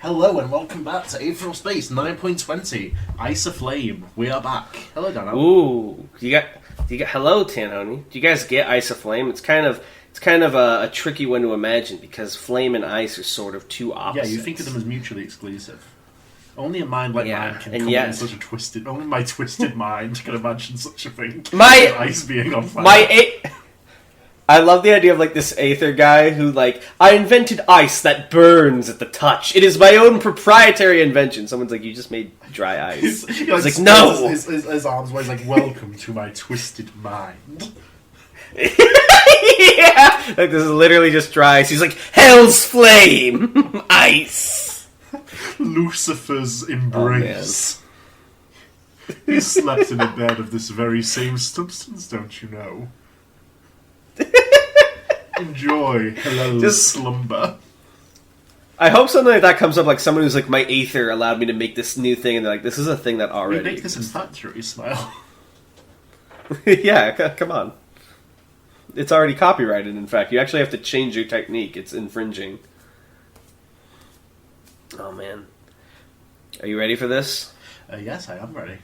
Hello and welcome back to Aetheral Space 9.20 Ice Aflame. We are back. Hello, Darnell. Ooh, hello, Tanhony. Do you guys get Ice Aflame? It's kind of a tricky one to imagine because flame and ice are sort of two opposites. Yeah, you think of them as mutually exclusive. Only a mind like mine can come yet, in such a twisted. Only my twisted mind can imagine such a thing. Ice being on fire. I love the idea of like this Aether guy who I invented ice that burns at the touch. It is my own proprietary invention. Someone's like, you just made dry ice. He's like, no. His arms where he's like, welcome to my twisted mind. Yeah, like this is literally just dry ice. He's like, hell's flame, ice. Lucifer's embrace. He slept in a bed of this very same substance, don't you know? Enjoy just slumber. I hope something like that comes up, like someone who's like, my Aether allowed me to make this new thing, and they're like, this is a thing that already we make this in factory style. Yeah, come on. It's already copyrighted, in fact. You actually have to change your technique. It's infringing. Oh, man. Are you ready for this? Yes, I am ready.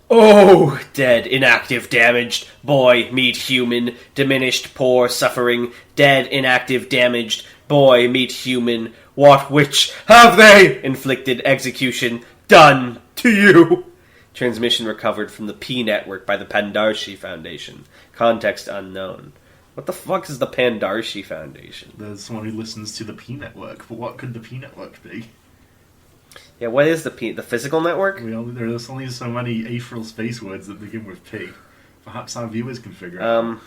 Oh, dead, inactive, damaged, boy, meet human, diminished, poor, suffering, dead, inactive, damaged, boy, meet human, what which have they inflicted execution done to you? Transmission recovered from the P Network by the Pandarshi Foundation. Context unknown. What the fuck is the Pandarshi Foundation? There's someone who listens to the P Network, but what could the P Network be? Yeah, what is the physical network? There's only so many Aetheral space words that begin with P. Perhaps our viewers can figure it out.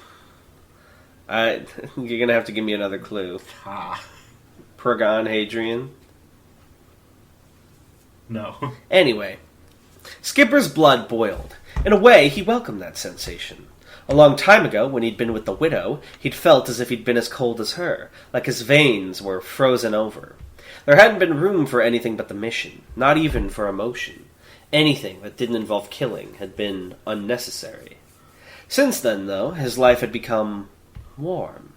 You're gonna have to give me another clue. Pragon Hadrian? No. Anyway, Skipper's blood boiled. In a way, he welcomed that sensation. A long time ago, when he'd been with the widow, he'd felt as if he'd been as cold as her, like his veins were frozen over. There hadn't been room for anything but the mission, not even for emotion. Anything that didn't involve killing had been unnecessary. Since then, though, his life had become warm.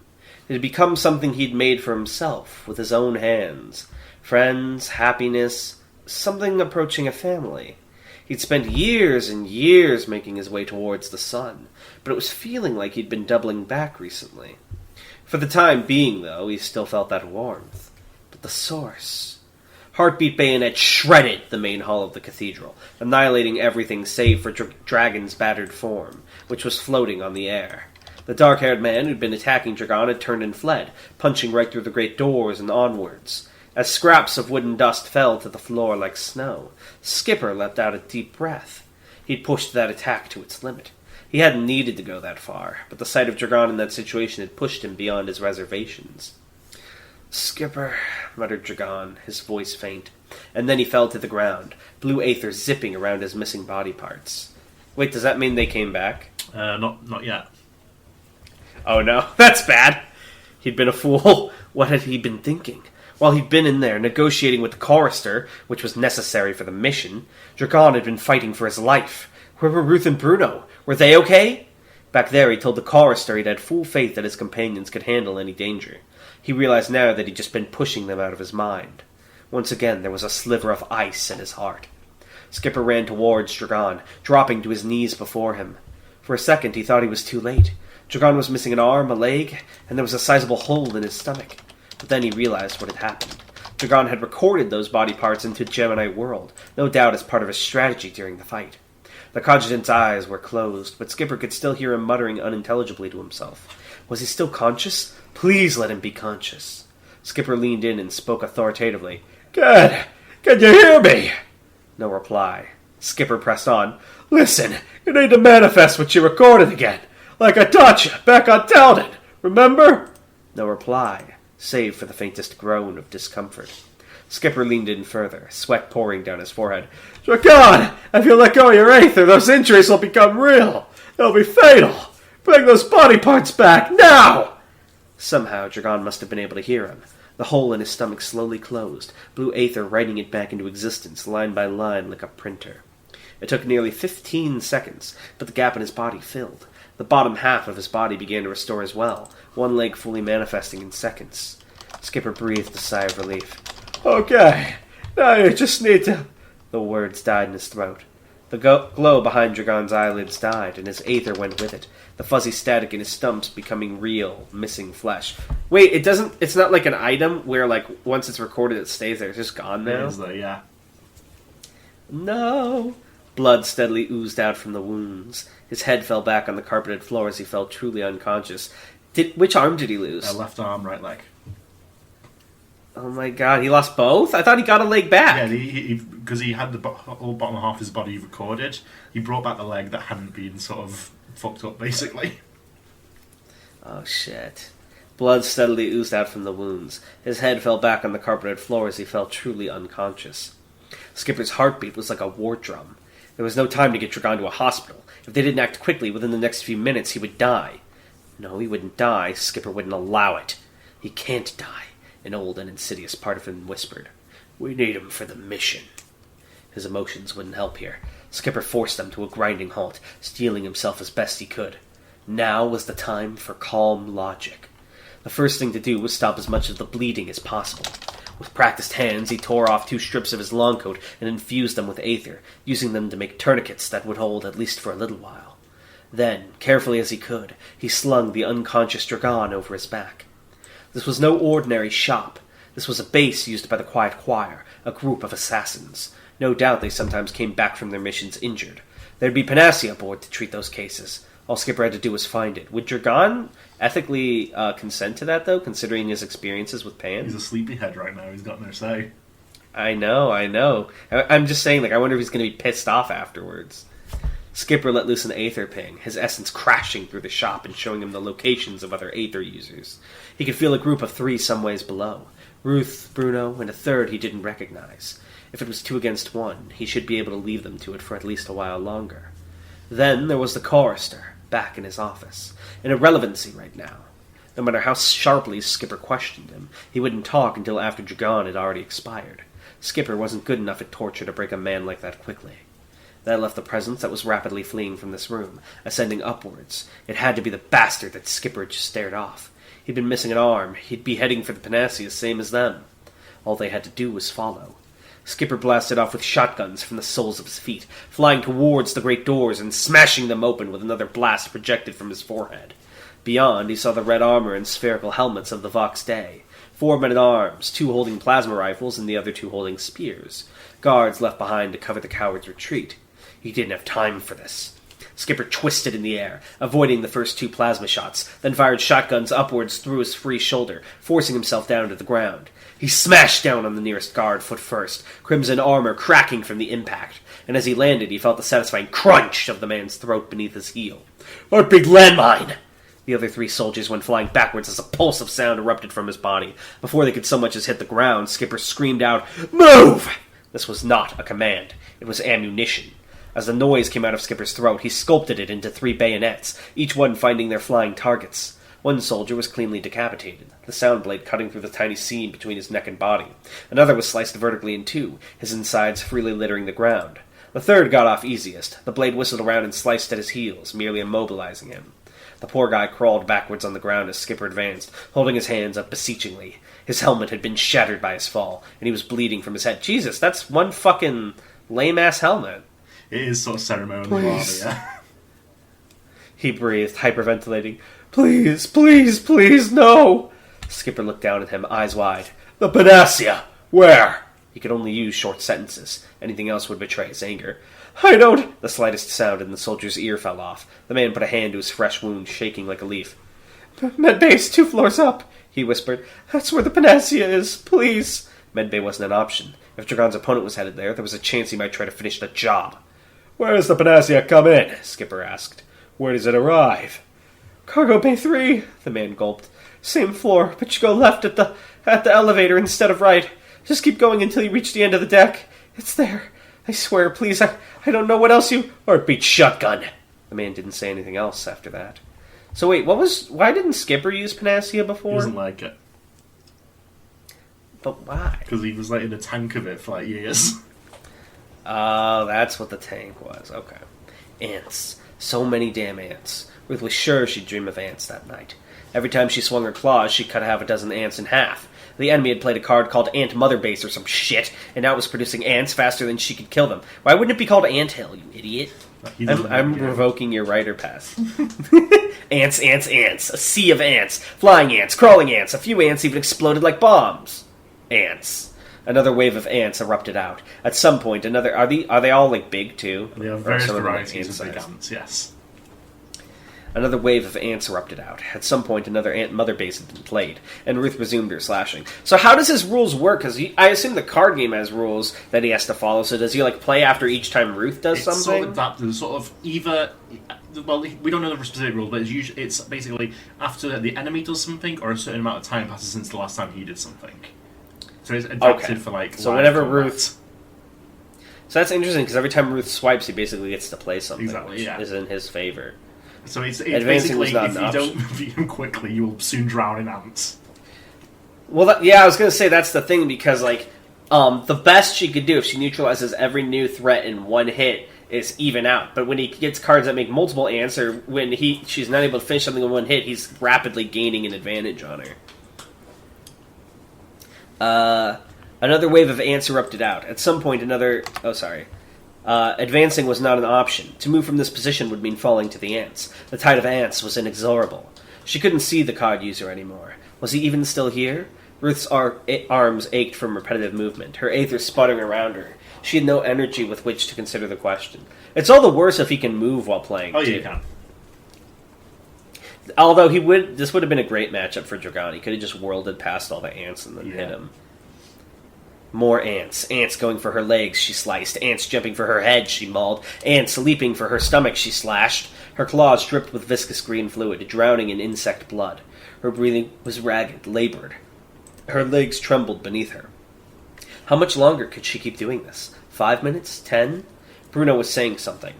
It had become something he'd made for himself, with his own hands. Friends, happiness, something approaching a family. He'd spent years and years making his way towards the sun, but it was feeling like he'd been doubling back recently. For the time being, though, he still felt that warmth. The source. Heartbeat Bayonet shredded the main hall of the cathedral, annihilating everything save for Dragon's battered form, which was floating on the air. The dark-haired man who'd been attacking Dragon had turned and fled, punching right through the great doors and onwards. As scraps of wooden dust fell to the floor like snow, Skipper let out a deep breath. He'd pushed that attack to its limit. He hadn't needed to go that far, but the sight of Dragon in that situation had pushed him beyond his reservations. Skipper, muttered Dragon, his voice faint, and then he fell to the ground, blue aether zipping around his missing body parts. Wait, does that mean they came back? Not yet. Oh no, that's bad. He'd been a fool. What had he been thinking? While he'd been in there negotiating with the chorister, which was necessary for the mission, Dragon had been fighting for his life. Where were Ruth and Bruno? Were they okay? Back there he told the chorister he'd had full faith that his companions could handle any danger. He realized now that he'd just been pushing them out of his mind. Once again, there was a sliver of ice in his heart. Skipper ran towards Dragon, dropping to his knees before him. For a second, he thought he was too late. Dragon was missing an arm, a leg, and there was a sizable hole in his stomach. But then he realized what had happened. Dragon had recorded those body parts into Gemini World, no doubt as part of his strategy during the fight. The cogitant's eyes were closed, but Skipper could still hear him muttering unintelligibly to himself. Was he still conscious? Please let him be conscious. Skipper leaned in and spoke authoritatively. Good! Can you hear me? No reply. Skipper pressed on. Listen, you need to manifest what you recorded again. Like I taught you, back on Talden. Remember? No reply, save for the faintest groan of discomfort. Skipper leaned in further, sweat pouring down his forehead. Dragon, if you let go of your Aether, those injuries will become real. They'll be fatal. Bring those body parts back, now! Somehow, Dragon must have been able to hear him. The hole in his stomach slowly closed, blue aether writing it back into existence, line by line, like a printer. It took nearly 15 seconds, but the gap in his body filled. The bottom half of his body began to restore as well, one leg fully manifesting in seconds. Skipper breathed a sigh of relief. Okay, now you just need to... The words died in his throat. The glow behind Dragon's eyelids died, and his aether went with it. The fuzzy static in his stumps becoming real, missing flesh. Wait, it's not like an item where, like, once it's recorded it stays there. It's just gone now? It is, though, yeah. No. Blood steadily oozed out from the wounds. His head fell back on the carpeted floor as he fell truly unconscious. Which arm did he lose? Left arm, right leg. Oh my god, he lost both? I thought he got a leg back. Yeah, because he had the whole bottom half of his body recorded. He brought back the leg that hadn't been sort of fucked up, basically. Oh shit. Blood steadily oozed out from the wounds. His head fell back on the carpeted floor as he fell truly unconscious. Skipper's heartbeat was like a war drum. There was no time to get Dragon to a hospital. If they didn't act quickly, within the next few minutes he would die. No, he wouldn't die. Skipper wouldn't allow it. He can't die. An old and insidious part of him whispered, "We need him for the mission." His emotions wouldn't help here. Skipper forced them to a grinding halt, steeling himself as best he could. Now was the time for calm logic. The first thing to do was stop as much of the bleeding as possible. With practiced hands, he tore off 2 strips of his long coat and infused them with aether, using them to make tourniquets that would hold at least for a little while. Then, carefully as he could, he slung the unconscious Dragon over his back. This was no ordinary shop. This was a base used by the Quiet Choir, a group of assassins. No doubt they sometimes came back from their missions injured. There'd be Panacea aboard to treat those cases. All Skipper had to do was find it. Would Dragon ethically consent to that, though, considering his experiences with Pan? He's a sleepyhead right now. He's got no say. I know. I'm just saying, I wonder if he's going to be pissed off afterwards. Skipper let loose an aether ping, his essence crashing through the shop and showing him the locations of other aether users. He could feel a group of 3 some ways below. Ruth, Bruno, and a third he didn't recognize. If it was 2 against 1, he should be able to leave them to it for at least a while longer. Then there was the chorister, back in his office. An irrelevancy right now. No matter how sharply Skipper questioned him, he wouldn't talk until after Dragon had already expired. Skipper wasn't good enough at torture to break a man like that quickly. That left the presence that was rapidly fleeing from this room, ascending upwards. It had to be the bastard that Skipper just stared off. He'd been missing an arm. He'd be heading for the Panacea, same as them. All they had to do was follow. Skipper blasted off with shotguns from the soles of his feet, flying towards the great doors and smashing them open with another blast projected from his forehead. Beyond, he saw the red armor and spherical helmets of the Vox Day. 4 men-at-arms, 2 holding plasma rifles and the other 2 holding spears. Guards left behind to cover the coward's retreat. He didn't have time for this. Skipper twisted in the air, avoiding the first 2 plasma shots, then fired shotguns upwards through his free shoulder, forcing himself down to the ground. He smashed down on the nearest guard foot first, crimson armor cracking from the impact, and as he landed he felt the satisfying crunch of the man's throat beneath his heel. "Our big landmine!" The other 3 soldiers went flying backwards as a pulse of sound erupted from his body. Before they could so much as hit the ground, Skipper screamed out, "Move!" This was not a command. It was ammunition. As the noise came out of Skipper's throat, he sculpted it into 3 bayonets, each one finding their flying targets. One soldier was cleanly decapitated, the sound blade cutting through the tiny seam between his neck and body. Another was sliced vertically in 2, his insides freely littering the ground. The third got off easiest. The blade whistled around and sliced at his heels, merely immobilizing him. The poor guy crawled backwards on the ground as Skipper advanced, holding his hands up beseechingly. His helmet had been shattered by his fall, and he was bleeding from his head. Jesus, that's one fucking lame-ass helmet. It is sort of ceremonial, yeah. He breathed, hyperventilating. "Please, please, please, no!" Skipper looked down at him, eyes wide. "The Panacea! Where?" He could only use short sentences. Anything else would betray his anger. "I don't—" The slightest sound in the soldier's ear fell off. The man put a hand to his fresh wound, shaking like a leaf. "Medbay's 2 floors up," he whispered. "That's where the Panacea is, please." Medbay wasn't an option. If Dragon's opponent was headed there was a chance he might try to finish the job. "Where does the Panacea come in?" Skipper asked. "Where does it arrive?" "Cargo Bay 3, the man gulped. "Same floor, but you go left at the elevator instead of right. Just keep going until you reach the end of the deck. It's there. I swear, please, I don't know what else you—" "Or beat shotgun." The man didn't say anything else after that. So wait, why didn't Skipper use Panacea before? He doesn't like it. But why? Because he was in a tank of it for years. Oh, that's what the tank was. Okay. Ants. So many damn ants. Ruth was sure she'd dream of ants that night. Every time she swung her claws, she'd cut half a dozen ants in half. The enemy had played a card called Ant Mother Base or some shit, and now it was producing ants faster than she could kill them. Why wouldn't it be called Anthill, you idiot? I'm revoking your writer pass. Ants, ants, ants. A sea of ants. Flying ants, crawling ants. A few ants even exploded like bombs. Ants. Another wave of ants erupted out. At some point, another... Are they all, like, big, too? They have various varieties of big ants, yes. Another wave of ants erupted out. At some point, another ant mother base had been played, and Ruth resumed her slashing. So how does his rules work? Because I assume the card game has rules that he has to follow, so does he, like, play after each time Ruth does something? Sort of that, sort of either... Well, we don't know the specific rules, but it's basically after the enemy does something, or a certain amount of time passes since the last time he did something. So it's adapted for, like, so whenever Ruth... So that's interesting, because every time Ruth swipes, he basically gets to play something, which is in his favor. So it's basically, if you don't beat him quickly, you will soon drown in ants. Well, I was going to say that's the thing, because, like, the best she could do if she neutralizes every new threat in one hit is even out. But when he gets cards that make multiple ants, or when she's not able to finish something in one hit, he's rapidly gaining an advantage on her. Another wave of ants erupted out. At some point, advancing was not an option. To move from this position would mean falling to the ants. The tide of ants was inexorable. She couldn't see the card user anymore. Was he even still here? Ruth's arms ached from repetitive movement, her aether sputtering around her. She had no energy with which to consider the question. It's all the worse if he can move while playing, too. Yeah, you can. Although this would have been a great matchup for Drogon. He could have just whirled past all the ants and then hit him. More ants. Ants going for her legs, she sliced. Ants jumping for her head, she mauled. Ants leaping for her stomach, she slashed. Her claws dripped with viscous green fluid, drowning in insect blood. Her breathing was ragged, labored. Her legs trembled beneath her. How much longer could she keep doing this? 5 minutes? 10? Bruno was saying something.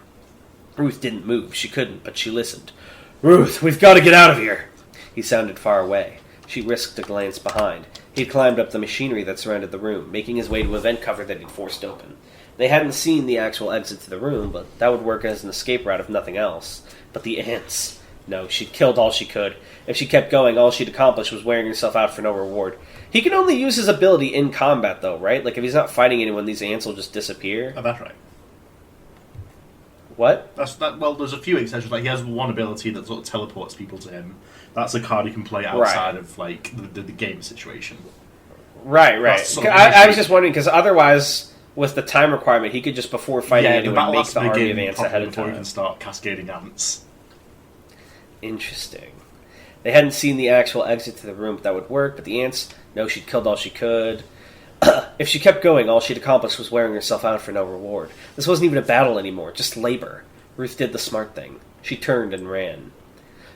Ruth didn't move. She couldn't, but she listened. "Ruth, we've got to get out of here!" He sounded far away. She risked a glance behind. He'd climbed up the machinery that surrounded the room, making his way to a vent cover that he'd forced open. They hadn't seen the actual exit to the room, but that would work as an escape route if nothing else. But the ants... No, she'd killed all she could. If she kept going, all she'd accomplished was wearing herself out for no reward. He can only use his ability in combat, though, right? Like, if he's not fighting anyone, these ants will just disappear. Oh, that's right. What? Well, there's a few exceptions. Like, he has one ability that sort of teleports people to him. That's a card he can play outside of, like, the game situation. Right. I was just wondering, because otherwise, with the time requirement, he could just, before fighting anyone, make the army of ants ahead of time. Before he can start cascading ants. Interesting. They hadn't seen the actual exit to the room, but that would work. But the ants, no, she'd killed all she could. If she kept going, all she'd accomplished was wearing herself out for no reward. This wasn't even a battle anymore, just labor. Ruth did the smart thing. She turned and ran.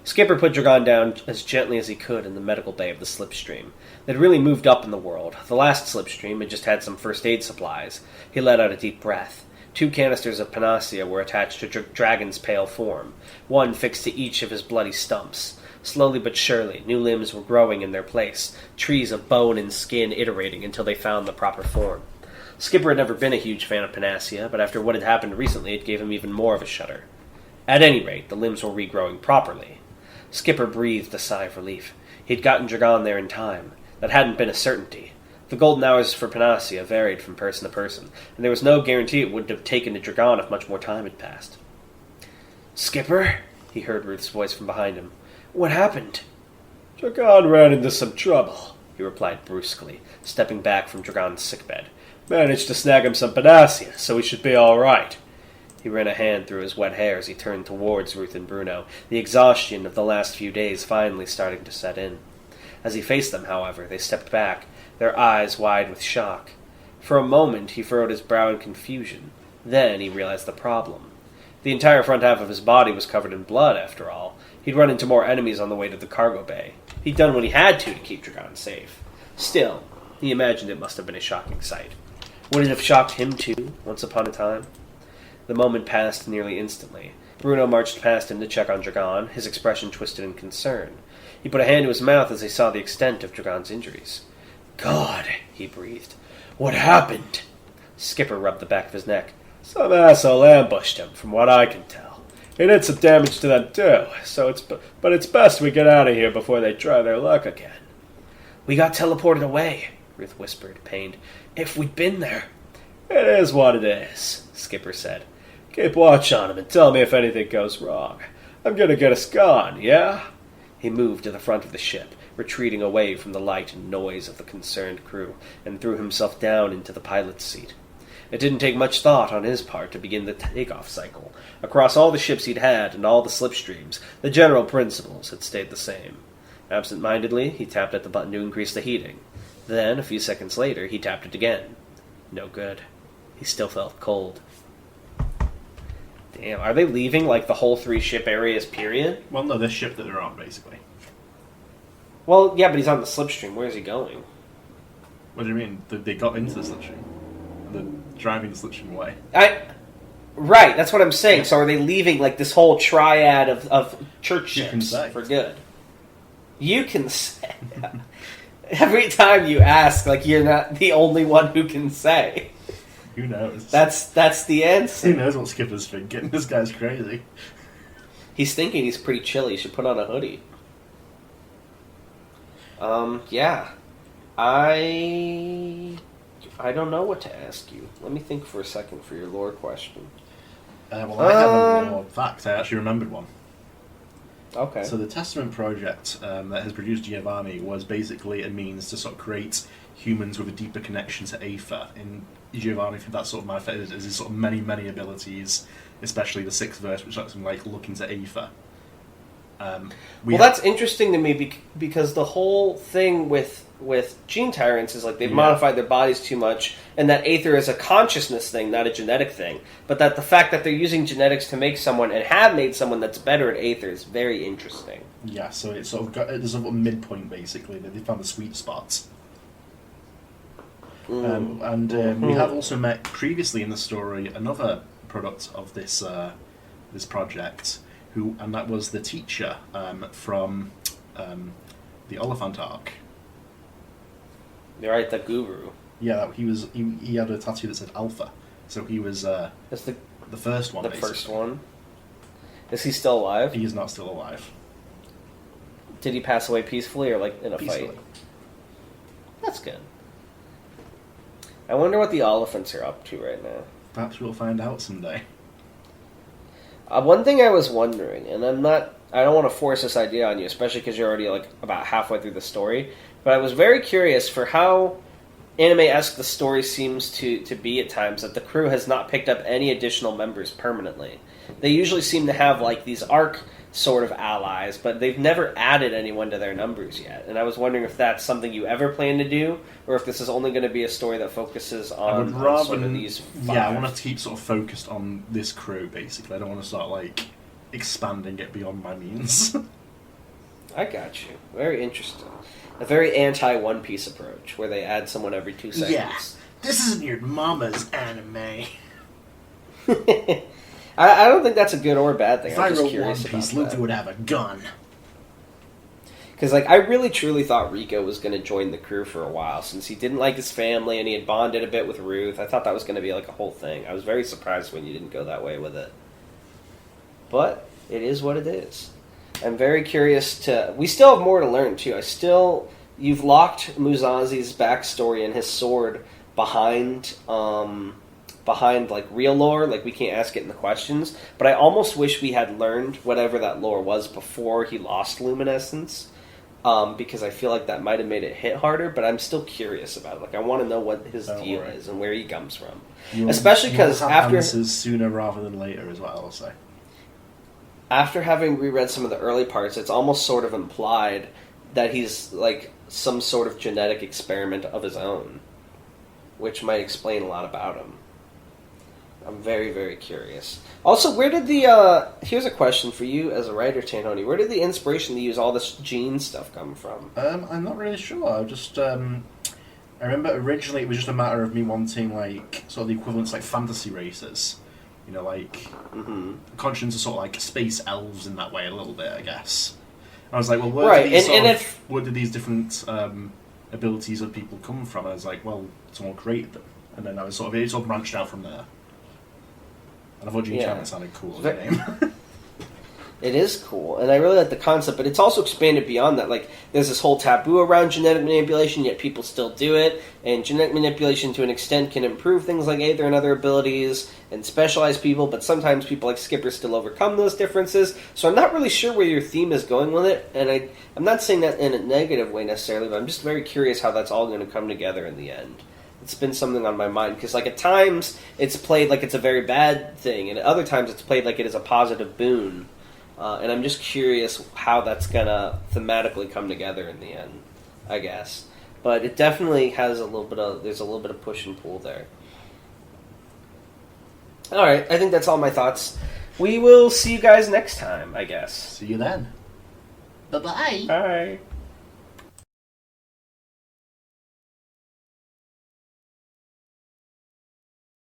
Skipper put Drogon down as gently as he could in the medical bay of the slipstream. They'd really moved up in the world. The last slipstream had just had some first aid supplies. He let out a deep breath. 2 canisters of panacea were attached to Dragon's pale form, one fixed to each of his bloody stumps. Slowly but surely, new limbs were growing in their place, trees of bone and skin iterating until they found the proper form. Skipper had never been a huge fan of panacea, but after what had happened recently, it gave him even more of a shudder. At any rate, the limbs were regrowing properly. Skipper breathed a sigh of relief. He'd gotten Drogon there in time. That hadn't been a certainty. The golden hours for panacea varied from person to person, and there was no guarantee it wouldn't have taken to Drogon if much more time had passed. "Skipper?" he heard Ruth's voice from behind him. "What happened?" "Drogon ran into some trouble," he replied brusquely, stepping back from Drogon's sickbed. "Managed to snag him some panacea, so he should be all right." He ran a hand through his wet hair as he turned towards Ruth and Bruno, the exhaustion of the last few days finally starting to set in. As he faced them, however, they stepped back, their eyes wide with shock. For a moment he furrowed his brow in confusion. Then he realized the problem. The entire front half of his body was covered in blood, after all. He'd run into more enemies on the way to the cargo bay. He'd done what he had to keep Drogon safe. Still, he imagined it must have been a shocking sight. Would it have shocked him too, once upon a time? The moment passed nearly instantly. Bruno marched past him to check on Drogon, his expression twisted in concern. He put a hand to his mouth as he saw the extent of Drogon's injuries. "God," he breathed. "What happened?" Skipper rubbed the back of his neck. "Some asshole ambushed him, from what I can tell. He did some damage to them too, but it's best we get out of here before they try their luck again." We got teleported away, Ruth whispered, pained. If we'd been there. It is what it is, Skipper said. Keep watch on him and tell me if anything goes wrong. I'm gonna get us gone, yeah? He moved to the front of the ship, retreating away from the light and noise of the concerned crew, and threw himself down into the pilot's seat. It didn't take much thought on his part to begin the takeoff cycle. Across all the ships he'd had and all the slipstreams, the general principles had stayed the same. Absent-mindedly, he tapped at the button to increase the heating. Then, a few seconds later, he tapped it again. No good. He still felt cold. Damn, are they leaving, like, the whole 3 ship areas, period? Well, no, this ship that they're on, basically. Well, yeah, but he's on the slipstream. Where's he going? What do you mean? They got into the slipstream. They're driving the slipstream away. Right, that's what I'm saying. So are they leaving, like, this whole triad of church ships for good? You can say. Every time you ask, like, you're not the only one who can say. Who knows? That's the answer. Who knows what Skipper's thinking? This guy's crazy. He's thinking he's pretty chilly. He should put on a hoodie. Yeah. I don't know what to ask you. Let me think for a second for your lore question. Well, I have a lore fact. I actually remembered one. Okay. So the Testament project that has produced Giovanni was basically a means to sort of create humans with a deeper connection to Aether. In Giovanni, that's sort of manifested as his sort of many, many abilities, especially the 6th verse, which lets him like look into Aether. That's interesting to me because the whole thing with gene tyrants is like they've modified their bodies too much, and that Aether is a consciousness thing, not a genetic thing. But that the fact that they're using genetics to make someone and have made someone that's better at Aether is very interesting. Yeah, so it's sort of got there's a midpoint basically. They found the sweet spots. We have also met previously in the story another product of this this project, and that was the teacher from the Oliphant arc. You're right, the guru. Yeah, he had a tattoo that said Alpha, so he was that's the first one. The basically. first one. Is he still alive? He is not still alive. Did he pass away peacefully or like in a Peacefully. fight? That's good. I wonder what the Oliphants are up to right now. Perhaps we'll find out someday. One thing I was wondering, and I don't want to force this idea on you, especially because you're already like about halfway through the story, but I was very curious for how anime-esque the story seems to be at times, that the crew has not picked up any additional members permanently. They usually seem to have like these arc sort of allies, but they've never added anyone to their numbers yet. And I was wondering if that's something you ever plan to do, or if this is only going to be a story that focuses on, sort of these 5. Yeah, I want to keep sort of focused on this crew, basically. I don't want to start, like, expanding it beyond my means. I got you. Very interesting. A very anti-One Piece approach, where they add someone every 2 seconds. Yeah, this isn't your mama's anime. I don't think that's a good or bad thing. If I'm I just wrote curious One Piece, about Luffy that. would have a gun. Because, like, I really truly thought Rico was going to join the crew for a while, since he didn't like his family and he had bonded a bit with Ruth. I thought that was going to be, like, a whole thing. I was very surprised when you didn't go that way with it. But it is what it is. I'm very curious to... We still have more to learn, too. You've locked Musazi's backstory and his sword behind like real lore, like we can't ask it in the questions, but I almost wish we had learned whatever that lore was before he lost luminescence, because I feel like that might have made it hit harder, but I'm still curious about it. Like, I want to know what his deal is and where he comes from. Especially because after... answers sooner rather than later is what I'll say. After having reread some of the early parts, it's almost sort of implied that he's like some sort of genetic experiment of his own, which might explain a lot about him. I'm very, very curious. Also, where did the... here's a question for you as a writer, Tanhony. Where did the inspiration to use all this gene stuff come from? I'm not really sure. I just... I remember originally it was just a matter of me wanting, like, sort of the equivalents, like, fantasy races. You know, like... Conscience are sort of like space elves in that way a little bit, I guess. I was like, well, where did these different abilities of people come from? And I was like, well, someone created them. And then it sort of branched out from there. And I thought Gene Chapman sounded cool as a name. It is cool, and I really like the concept, but it's also expanded beyond that. Like, there's this whole taboo around genetic manipulation, yet people still do it, and genetic manipulation, to an extent, can improve things like Aether and other abilities, and specialize people, but sometimes people like Skipper still overcome those differences, so I'm not really sure where your theme is going with it, and I'm not saying that in a negative way necessarily, but I'm just very curious how that's all going to come together in the end. It's been something on my mind, because like at times, it's played like it's a very bad thing, and at other times, it's played like it is a positive boon. And I'm just curious how that's going to thematically come together in the end, I guess. But it definitely has there's a little bit of push and pull there. Alright, I think that's all my thoughts. We will see you guys next time, I guess. See you then. Bye-bye. Bye.